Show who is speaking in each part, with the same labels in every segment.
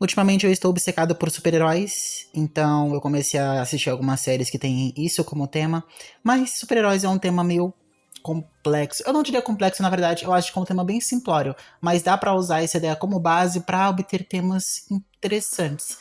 Speaker 1: Ultimamente eu estou obcecado por super-heróis, então eu comecei a assistir algumas séries que têm isso como tema, mas super-heróis é um tema meio complexo. Eu não diria complexo, na verdade, eu acho que é um tema bem simplório, mas dá pra usar essa ideia como base pra obter temas interessantes.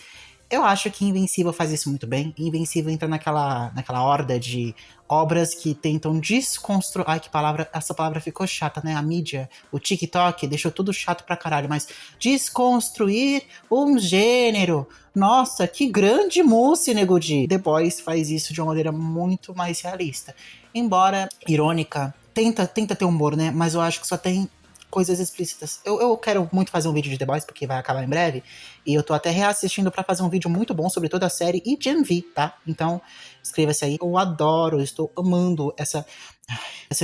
Speaker 1: Eu acho que Invencível faz isso muito bem. Invencível entra naquela horda de obras que tentam desconstruir. Ai, que palavra. Essa palavra ficou chata, né? A mídia, o TikTok, deixou tudo chato pra caralho. Mas desconstruir um gênero. Nossa, que grande mousse, Nego Di. The Boys faz isso de uma maneira muito mais realista. Embora irônica, tenta ter humor, né? Mas eu acho que só tem coisas explícitas. Eu quero muito fazer um vídeo de The Boys, porque vai acabar em breve. E eu tô até reassistindo pra fazer um vídeo muito bom sobre toda a série e Gen V, tá? Então, inscreva-se aí. Eu adoro, eu estou amando essa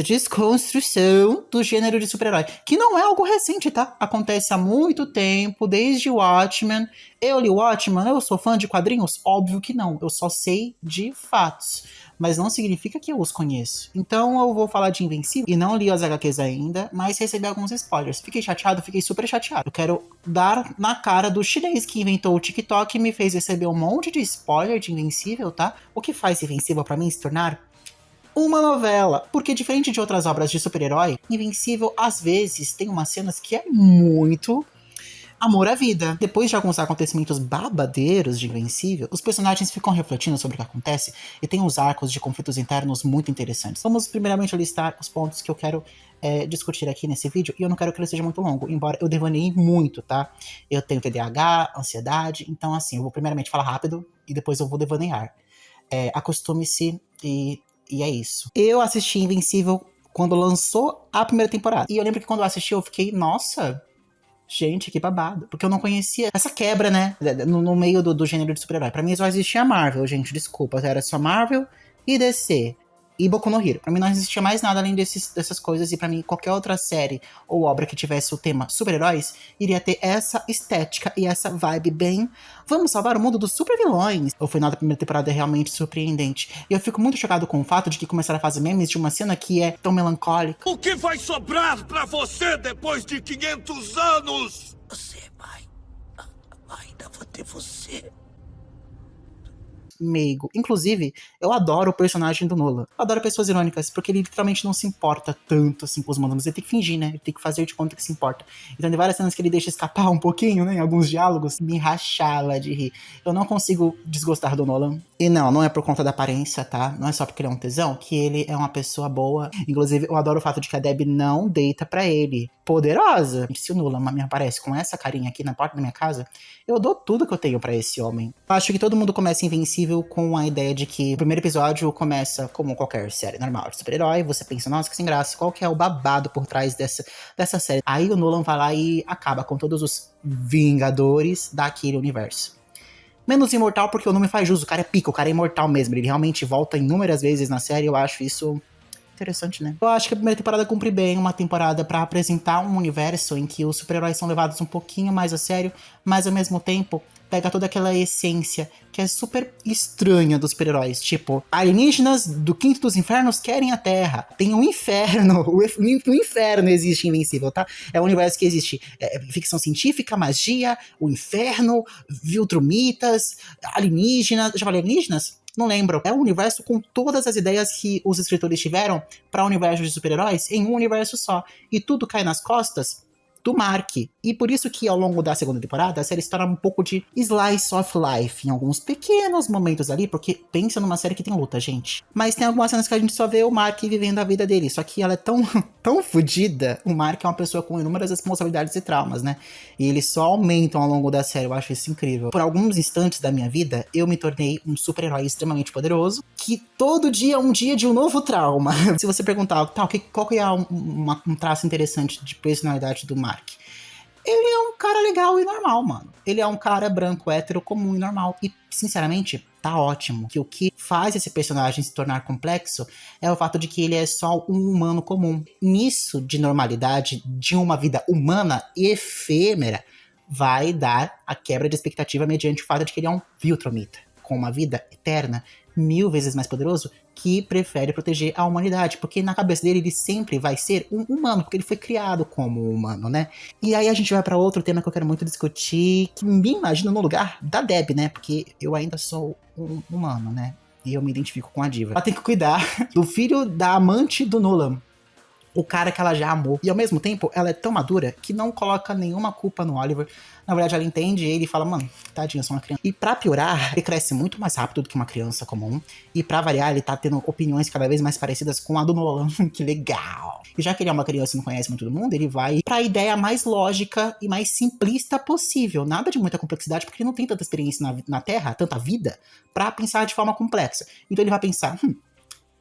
Speaker 1: desconstrução do gênero de super-herói. Que não é algo recente, tá? Acontece há muito tempo, desde Watchmen. Eu li Watchmen, eu sou fã de quadrinhos? Óbvio que não. Eu só sei de fatos. Mas não significa que eu os conheço. Então eu vou falar de Invencível e não li as HQs ainda, mas recebi alguns spoilers. Fiquei chateado, fiquei super chateado. Eu quero dar na cara do chinês que inventou o TikTok e me fez receber um monte de spoiler de Invencível, tá? O que faz Invencível pra mim se tornar uma novela. Porque diferente de outras obras de super-herói, Invencível às vezes tem umas cenas que é muito amor à vida. Depois de alguns acontecimentos babadeiros de Invencível, os personagens ficam refletindo sobre o que acontece e tem uns arcos de conflitos internos muito interessantes. Vamos primeiramente listar os pontos que eu quero discutir aqui nesse vídeo, e eu não quero que ele seja muito longo, embora eu devaneie muito, tá? Eu tenho TDAH, ansiedade, então assim, eu vou primeiramente falar rápido e depois eu vou devanear. Acostume-se e é isso. Eu assisti Invencível quando lançou a primeira temporada, e eu lembro que quando eu assisti eu fiquei, nossa, gente, que babado. Porque eu não conhecia essa quebra, né? No meio do gênero de super-herói. Pra mim só existia Marvel, gente, desculpa. Era só Marvel e DC. E Boku no Hero. Pra mim não existia mais nada além dessas coisas. E pra mim, qualquer outra série ou obra que tivesse o tema super-heróis iria ter essa estética e essa vibe bem. Vamos salvar o mundo dos super-vilões. O final da primeira temporada é realmente surpreendente. E eu fico muito chocado com o fato de que começaram a fazer memes de uma cena que é tão melancólica.
Speaker 2: O que vai sobrar pra você depois de 500 anos?
Speaker 3: Você vai. Ainda vou ter você.
Speaker 1: Meigo. Inclusive, eu adoro o personagem do Nolan. Eu adoro pessoas irônicas, porque ele literalmente não se importa tanto assim com os humanos. Ele tem que fingir, né? Ele tem que fazer de conta que se importa. Então tem várias cenas que ele deixa escapar um pouquinho, né? Em alguns diálogos, me rachava de rir. Eu não consigo desgostar do Nolan. E não é por conta da aparência, tá? Não é só porque ele é um tesão, que ele é uma pessoa boa. Inclusive, eu adoro o fato de que a Debbie não deita pra ele. Poderosa. Se o Nolan me aparece com essa carinha aqui na porta da minha casa, eu dou tudo que eu tenho pra esse homem. Eu acho que todo mundo começa Invencível com a ideia de que o primeiro episódio começa como qualquer série normal de super-herói. Você pensa, nossa, que sem graça, qual que é o babado por trás dessa série? Aí o Nolan vai lá e acaba com todos os Vingadores daquele universo. Menos imortal porque o nome faz jus, o cara é pica, o cara é imortal mesmo. Ele realmente volta inúmeras vezes na série, eu acho isso interessante, né? Eu acho que a primeira temporada cumpre bem uma temporada pra apresentar um universo em que os super-heróis são levados um pouquinho mais a sério, mas ao mesmo tempo pega toda aquela essência que é super estranha dos super-heróis. Tipo, alienígenas do quinto dos infernos querem a Terra. Tem um inferno. O inferno existe em Invencível, tá? É um universo que existe ficção científica, magia, o inferno, Viltrumitas, alienígenas. Já falei alienígenas? Não lembro. É um universo com todas as ideias que os escritores tiveram para o universo de super-heróis em um universo só. E tudo cai nas costas do Mark. E por isso que ao longo da segunda temporada a série se torna um pouco de slice of life em alguns pequenos momentos ali, porque pensa numa série que tem luta, gente. Mas tem algumas cenas que a gente só vê o Mark vivendo a vida dele, só que ela é tão fodida. O Mark é uma pessoa com inúmeras responsabilidades e traumas, né? E eles só aumentam ao longo da série, eu acho isso incrível. Por alguns instantes da minha vida, eu me tornei um super-herói extremamente poderoso, que todo dia é um dia de um novo trauma. Se você perguntar, qual que é um traço interessante de personalidade do Mark? Ele é um cara legal e normal, mano. Ele é um cara branco, hétero, comum e normal. E, sinceramente, tá ótimo. Que o que faz esse personagem se tornar complexo é o fato de que ele é só um humano comum. Nisso de normalidade, de uma vida humana efêmera, vai dar a quebra de expectativa mediante o fato de que ele é um Viltrumita, com uma vida eterna 1000 vezes mais poderoso que prefere proteger a humanidade, porque na cabeça dele ele sempre vai ser um humano, porque ele foi criado como humano, né? E aí a gente vai pra outro tema que eu quero muito discutir, que me imagino no lugar da Deb, né? Porque eu ainda sou um humano, né? E eu me identifico com a diva. Ela tem que cuidar do filho da amante do Nolan, o cara que ela já amou. E ao mesmo tempo, ela é tão madura que não coloca nenhuma culpa no Oliver. Na verdade, ela entende ele e fala, mano, tadinho, eu sou uma criança. E pra piorar, ele cresce muito mais rápido do que uma criança comum. E pra variar, ele tá tendo opiniões cada vez mais parecidas com a do Nolan. Que legal! E já que ele é uma criança e não conhece muito do mundo, ele vai pra ideia mais lógica e mais simplista possível. Nada de muita complexidade, porque ele não tem tanta experiência na Terra, tanta vida, pra pensar de forma complexa. Então ele vai pensar,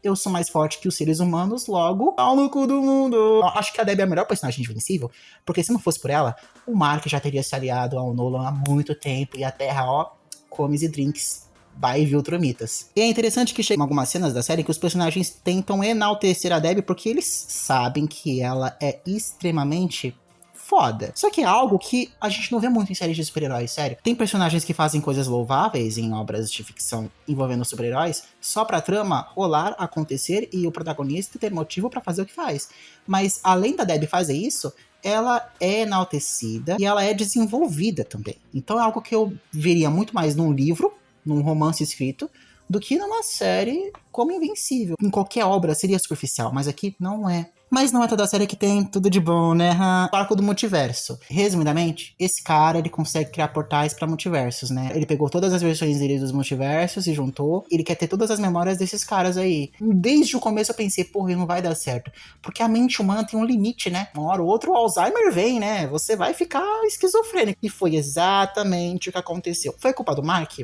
Speaker 1: eu sou mais forte que os seres humanos, logo, pau no cu do mundo. Eu acho que a Debbie é a melhor personagem de Invencível, porque se não fosse por ela, o Mark já teria se aliado ao Nolan há muito tempo, e a Terra, ó, comes e drinks, by Viltromitas. E é interessante que chegam algumas cenas da série que os personagens tentam enaltecer a Debbie, porque eles sabem que ela é extremamente foda. Só que é algo que a gente não vê muito em séries de super-heróis, sério. Tem personagens que fazem coisas louváveis em obras de ficção envolvendo super-heróis só pra trama rolar, acontecer e o protagonista ter motivo pra fazer o que faz. Mas além da Debbie fazer isso, ela é enaltecida e ela é desenvolvida também. Então é algo que eu veria muito mais num livro, num romance escrito, do que numa série como Invencível. Em qualquer obra seria superficial, mas aqui não é. Mas não é toda série que tem tudo de bom, né? O arco do multiverso. Resumidamente, esse cara, ele consegue criar portais pra multiversos, né? Ele pegou todas as versões dele dos multiversos e juntou. Ele quer ter todas as memórias desses caras aí. Desde o começo eu pensei, porra, não vai dar certo. Porque a mente humana tem um limite, né? Uma hora ou outra o Alzheimer vem, né? Você vai ficar esquizofrênico. E foi exatamente o que aconteceu. Foi culpa do Mark?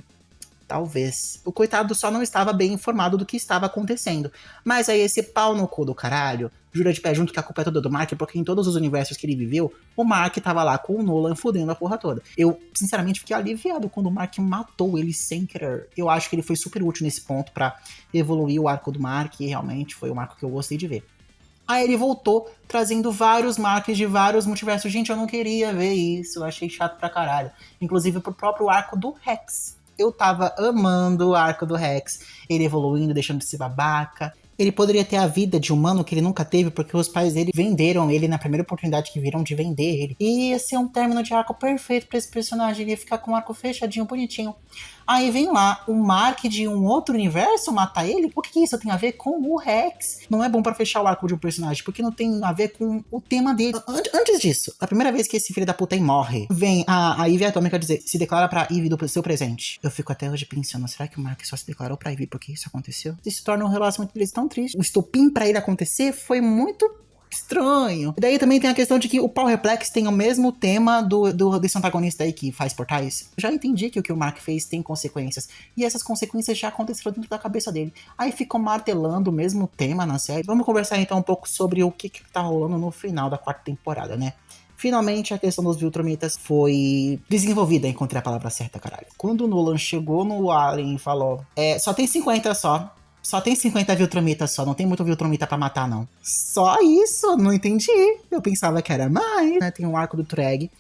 Speaker 1: Talvez. O coitado só não estava bem informado do que estava acontecendo. Mas aí esse pau no cu do caralho jura de pé junto que a culpa é toda do Mark, porque em todos os universos que ele viveu, o Mark tava lá com o Nolan fudendo a porra toda. Eu, sinceramente, fiquei aliviado quando o Mark matou ele sem querer. Eu acho que ele foi super útil nesse ponto pra evoluir o arco do Mark, e realmente foi um arco que eu gostei de ver. Aí ele voltou, trazendo vários Marks de vários multiversos. Gente, eu não queria ver isso, eu achei chato pra caralho. Inclusive pro próprio arco do Rex. Eu tava amando o arco do Rex, ele evoluindo, deixando de ser babaca. Ele poderia ter a vida de humano que ele nunca teve, porque os pais dele venderam ele na primeira oportunidade que viram de vender ele. E ia ser um término de arco perfeito pra esse personagem, ele ia ficar com um arco fechadinho, bonitinho. Aí vem lá o Mark de um outro universo matar ele? O que isso tem a ver com o Rex? Não é bom pra fechar o arco de um personagem, porque não tem a ver com o tema dele. Antes disso, a primeira vez que esse filho da puta aí morre, vem a Ivy Atômica dizer, se declara pra Ivy do seu presente. Eu fico até hoje pensando, será que o Mark só se declarou pra Ivy porque isso aconteceu? Isso se torna um relacionamento deles tão triste. O estopim pra ele acontecer foi muito estranho. E daí também tem a questão de que o Powerplex tem o mesmo tema desse antagonista aí que faz portais. Eu já entendi que o que o Mark fez tem consequências. E essas consequências já aconteceram dentro da cabeça dele. Aí ficam martelando o mesmo tema na série. Vamos conversar então um pouco sobre o que tá rolando no final da 4ª temporada, né? Finalmente a questão dos Viltromitas foi desenvolvida, encontrei a palavra certa, caralho. Quando o Nolan chegou no Alien e falou, só tem 50 só. Só tem 50 Viltromitas só, não tem muito Viltromita pra matar, não. Só isso? Não entendi. Eu pensava que era mais, né? Tem o arco do Treg.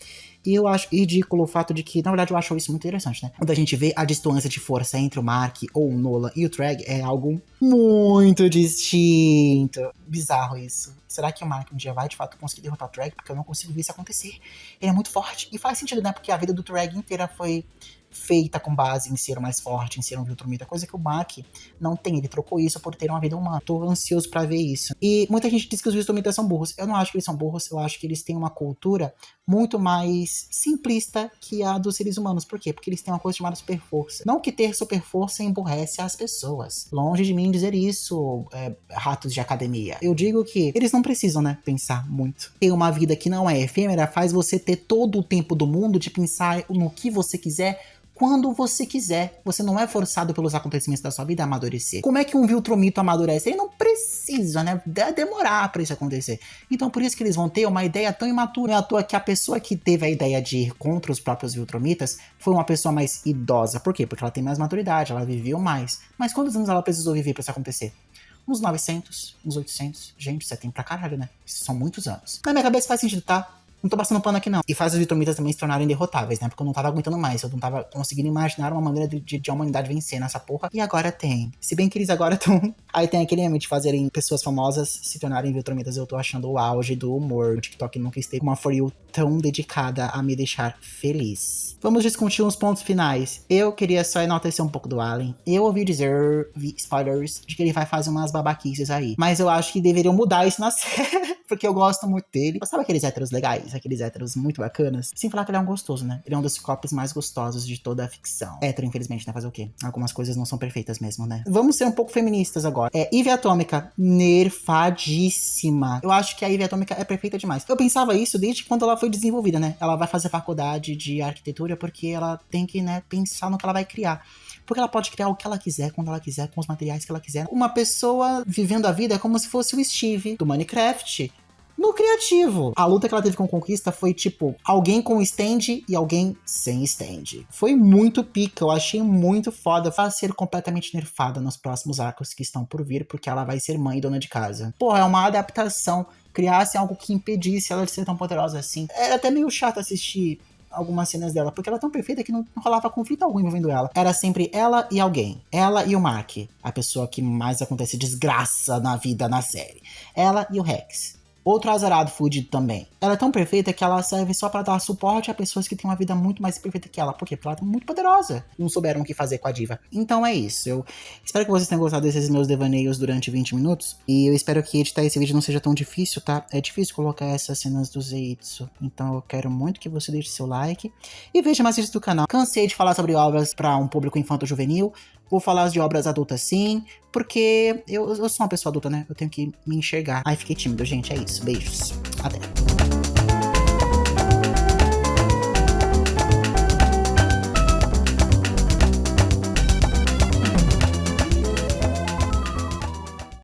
Speaker 1: E eu acho ridículo o fato de que, na verdade, eu acho isso muito interessante, né? Quando a gente vê a distância de força entre o Mark ou o Nolan e o Treg, é algo muito distinto. Bizarro isso. Será que o Mark um dia vai, de fato, conseguir derrotar o Treg? Porque eu não consigo ver isso acontecer. Ele é muito forte. E faz sentido, né? Porque a vida do Treg inteira foi feita com base em ser o mais forte, em ser um Viltromita, coisa que o Mark não tem, ele trocou isso por ter uma vida humana. Tô ansioso pra ver isso. E muita gente diz que os Viltromitas são burros. Eu não acho que eles são burros, eu acho que eles têm uma cultura muito mais simplista que a dos seres humanos. Por quê? Porque eles têm uma coisa chamada super força. Não que ter super força emburrece as pessoas. Longe de mim dizer isso, ratos de academia. Eu digo que eles não precisam, né, pensar muito. Ter uma vida que não é efêmera faz você ter todo o tempo do mundo de pensar no que você quiser, quando você quiser. Você não é forçado pelos acontecimentos da sua vida a amadurecer. Como é que um Viltromito amadurece? Ele não precisa, né? Deve demorar pra isso acontecer. Então por isso que eles vão ter uma ideia tão imatura. Não é à toa que a pessoa que teve a ideia de ir contra os próprios Viltromitas foi uma pessoa mais idosa. Por quê? Porque ela tem mais maturidade, ela viveu mais. Mas quantos anos ela precisou viver pra isso acontecer? Uns 900, uns 800. Gente, isso é tempo pra caralho, né? Isso são muitos anos. Na minha cabeça faz sentido, tá? Não tô passando pano aqui, não. E faz os Viltrumitas também se tornarem derrotáveis, né? Porque eu não tava aguentando mais. Eu não tava conseguindo imaginar uma maneira de a humanidade vencer nessa porra. E agora tem. Se bem que eles agora estão... Aí tem aquele meme de fazerem pessoas famosas se tornarem Viltrumitas. Eu tô achando o auge do humor. O TikTok nunca esteve com uma For You tão dedicada a me deixar feliz. Vamos discutir uns pontos finais. Eu queria só enaltecer um pouco do Allen. Eu ouvi dizer, vi spoilers, de que ele vai fazer umas babaquices aí. Mas eu acho que deveriam mudar isso na série. Porque eu gosto muito dele. Sabe aqueles héteros legais? Aqueles héteros muito bacanas? Sem falar que ele é um gostoso, né? Ele é um dos ciclopes mais gostosos de toda a ficção. Hétero, infelizmente, né? Fazer o quê? Algumas coisas não são perfeitas mesmo, né? Vamos ser um pouco feministas agora. Eve Atômica, nerfadíssima. Eu acho que a Eve Atômica é perfeita demais. Eu pensava isso desde quando ela foi desenvolvida, né? Ela vai fazer faculdade de arquitetura porque ela tem que, né, pensar no que ela vai criar. Porque ela pode criar o que ela quiser, quando ela quiser, com os materiais que ela quiser. Uma pessoa vivendo a vida é como se fosse o Steve do Minecraft. No criativo. A luta que ela teve com Conquista foi tipo, alguém com stand e alguém sem stand. Foi muito pica, eu achei muito foda. Vai ser completamente nerfada nos próximos arcos que estão por vir, porque ela vai ser mãe e dona de casa. Porra, é uma adaptação. Criasse algo que impedisse ela de ser tão poderosa assim. Era até meio chato assistir algumas cenas dela, porque ela é tão perfeita que não rolava conflito algum envolvendo ela. Era sempre ela e alguém. Ela e o Mark, a pessoa que mais acontece desgraça na vida na série. Ela e o Rex. Outro azarado fudido também. Ela é tão perfeita que ela serve só pra dar suporte a pessoas que têm uma vida muito mais perfeita que ela. Por quê? Porque ela é muito poderosa. Não souberam o que fazer com a diva. Então é isso. Eu espero que vocês tenham gostado desses meus devaneios durante 20 minutos. E eu espero que editar esse vídeo não seja tão difícil, tá? É difícil colocar essas cenas do Zetsu. Então eu quero muito que você deixe seu like. E veja mais vídeos do canal. Cansei de falar sobre obras pra um público infanto-juvenil. Vou falar de obras adultas sim, porque eu sou uma pessoa adulta, né? Eu tenho que me enxergar. Ai, fiquei tímido, gente. É isso. Beijos. Até.